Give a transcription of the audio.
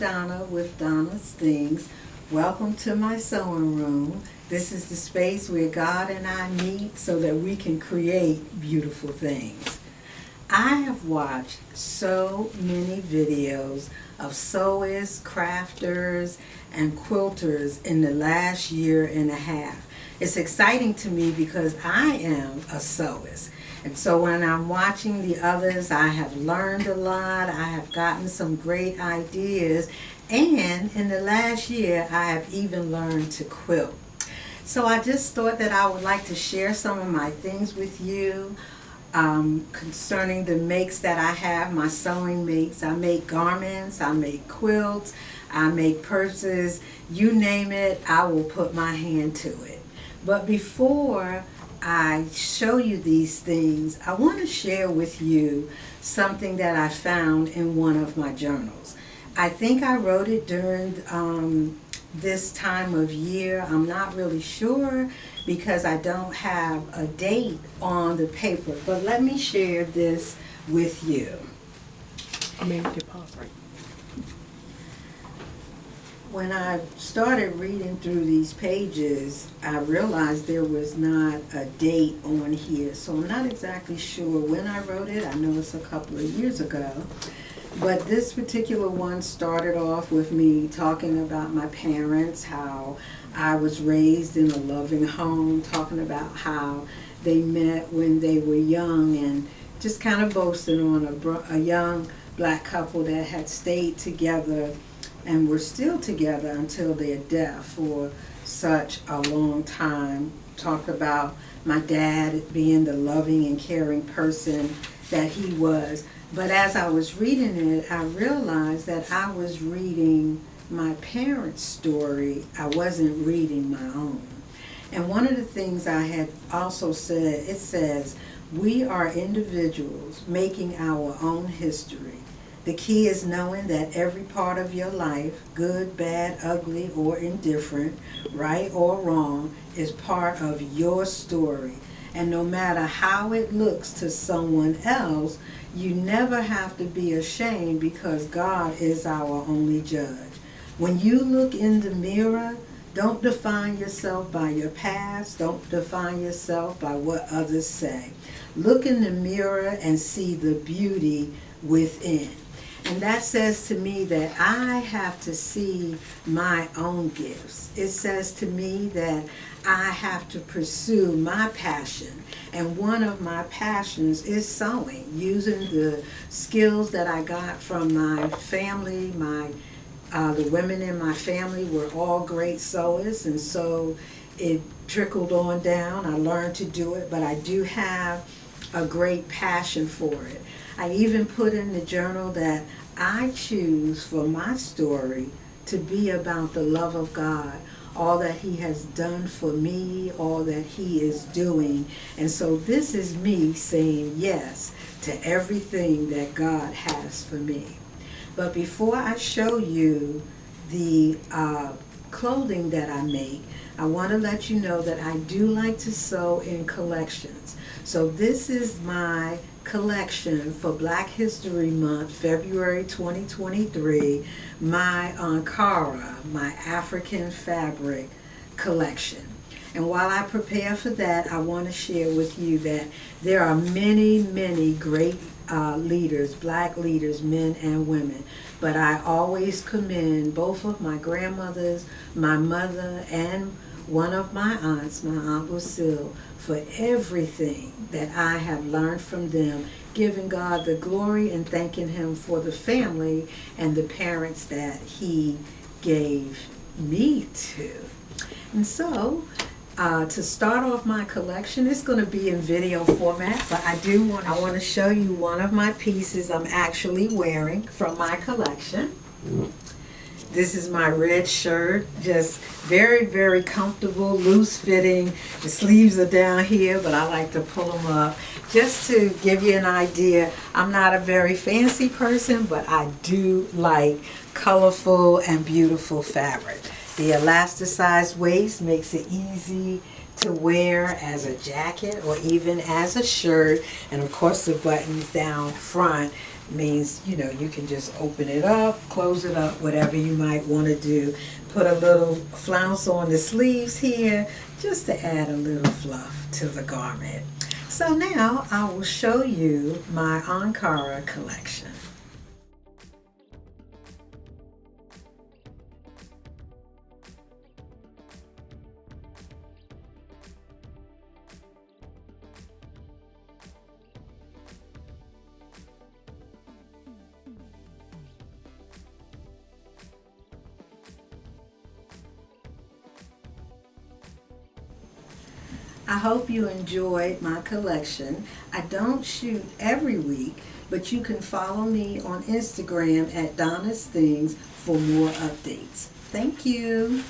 Donna with Donna's Things. Welcome to my sewing room. This is the space where God and I meet so that we can create beautiful things. I have watched so many videos of sewers, crafters, and quilters in the last year and a half. It's exciting to me because I am a sewist. And so when I'm watching the others, I have learned a lot. I have gotten some great ideas. And in the last year, I have even learned to quilt. So I just thought that I would like to share some of my things with you concerning the makes that I have, my sewing makes. I make garments, I make quilts, I make purses. You name it, I will put my hand to it. But before I show you these things, I want to share with you something that I found in one of my journals. I think I wrote it during this time of year. I'm not really sure because I don't have a date on the paper, but let me share this with you. When I started reading through these pages, I realized there was not a date on here, so I'm not exactly sure when I wrote it. I know it's a couple of years ago. But this particular one started off with me talking about my parents, how I was raised in a loving home, talking about how they met when they were young, and just kind of boasting on a young black couple that had stayed together and were still together until their death for such a long time. Talked about my dad being the loving and caring person that he was. But as I was reading it, I realized that I was reading my parents' story. I wasn't reading my own. And one of the things I had also said, it says, we are individuals making our own history. The key is knowing that every part of your life, good, bad, ugly, or indifferent, right or wrong, is part of your story. And no matter how it looks to someone else, you never have to be ashamed because God is our only judge. When you look in the mirror, don't define yourself by your past. Don't define yourself by what others say. Look in the mirror and see the beauty within. And that says to me that I have to see my own gifts. It says to me that I have to pursue my passion. And one of my passions is sewing, using the skills that I got from my family. The women in my family were all great sewers, and so it trickled on down. I learned to do it, but I do have a great passion for it. I even put in the journal that I choose for my story to be about the love of God, all that He has done for me, all that He is doing. And so this is me saying yes to everything that God has for me. But before I show you the clothing that I make, I want to let you know that I do like to sew in collections. So this is my collection for Black History Month, February 2023, my Ankara, my African fabric collection. And while I prepare for that, I want to share with you that there are many, many great leaders, black leaders, men and women. But I always commend both of my grandmothers, my mother, and one of my aunts, my Aunt Lucille, for everything that I have learned from them, giving God the glory and thanking Him for the family and the parents that He gave me to. And so, to start off my collection, it's going to be in video format, but I want to show you one of my pieces I'm actually wearing from my collection. This is my red shirt, just very, very comfortable, loose fitting. The sleeves are down here, but I like to pull them up. Just to give you an idea, I'm not a very fancy person, but I do like colorful and beautiful fabric. The elasticized waist makes it easy to wear as a jacket or even as a shirt. And of course the buttons down front Means, you know, you can just open it up, close it up, whatever you might want to do. Put a little flounce on the sleeves here just to add a little fluff to the garment. So now I will show you my Ankara collection. I hope you enjoyed my collection. I don't shoot every week, but you can follow me on Instagram at Donna's Things for more updates. Thank you.